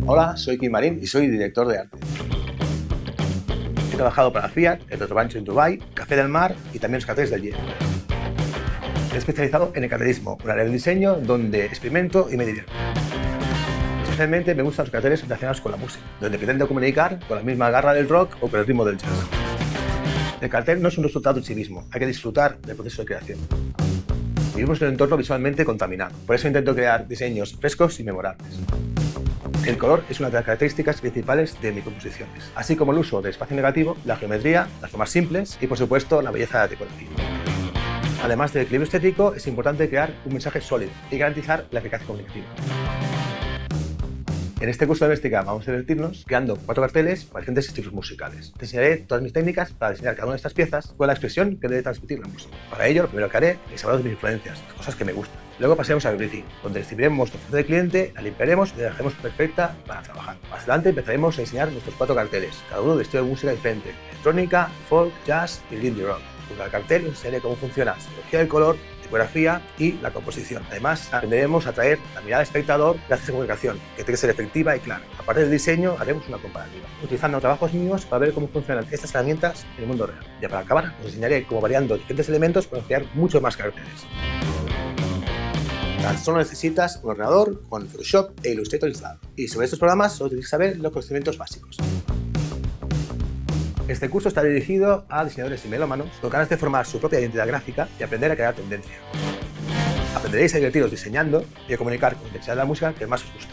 Hola, soy Kim Marín y soy director de arte. He trabajado para Fiat, el Petrobancho en Dubái, Café del Mar y también los carteles del Jet. He especializado en el cartelismo, un área del diseño donde experimento y me divierto. Especialmente me gustan los carteles relacionados con la música, donde pretendo comunicar con la misma garra del rock o con el ritmo del jazz. El cartel no es un resultado en sí mismo, hay que disfrutar del proceso de creación. Vivimos en un entorno visualmente contaminado, por eso intento crear diseños frescos y memorables. El color es una de las características principales de mis composiciones, así como el uso del espacio negativo, la geometría, las formas simples y, por supuesto, la belleza decorativa. Además del equilibrio estético, es importante crear un mensaje sólido y garantizar la eficacia comunicativa. En este curso de Doméstica vamos a divertirnos creando 4 carteles para diferentes estilos musicales. Te enseñaré todas mis técnicas para diseñar cada una de estas piezas con la expresión que debe transmitir la música. Para ello, lo primero que haré es hablar de mis influencias, las cosas que me gustan. Luego pasaremos al briefing, donde distribuiremos la oferta del cliente, la limpiaremos y la dejaremos perfecta para trabajar. Más adelante empezaremos a diseñar nuestros 4 carteles, cada uno de estilo de música diferente: electrónica, folk, jazz y indie rock. Con cada cartel enseñaré cómo funciona la psicología del color, tipografía y la composición. Además, aprenderemos a atraer la mirada del espectador gracias a la comunicación, que tiene que ser efectiva y clara. Aparte del diseño, haremos una comparativa, utilizando trabajos míos para ver cómo funcionan estas herramientas en el mundo real. Ya para acabar, os enseñaré cómo, variando diferentes elementos, podemos crear muchos más carteles. Tan solo necesitas un ordenador con Photoshop e Illustrator instalado. Y sobre estos programas solo tienes que saber los conocimientos básicos. Este curso está dirigido a diseñadores y melómanos con ganas de formar su propia identidad gráfica y aprender a crear tendencia. Aprenderéis a divertiros diseñando y a comunicar con la intensidad de la música que más os guste.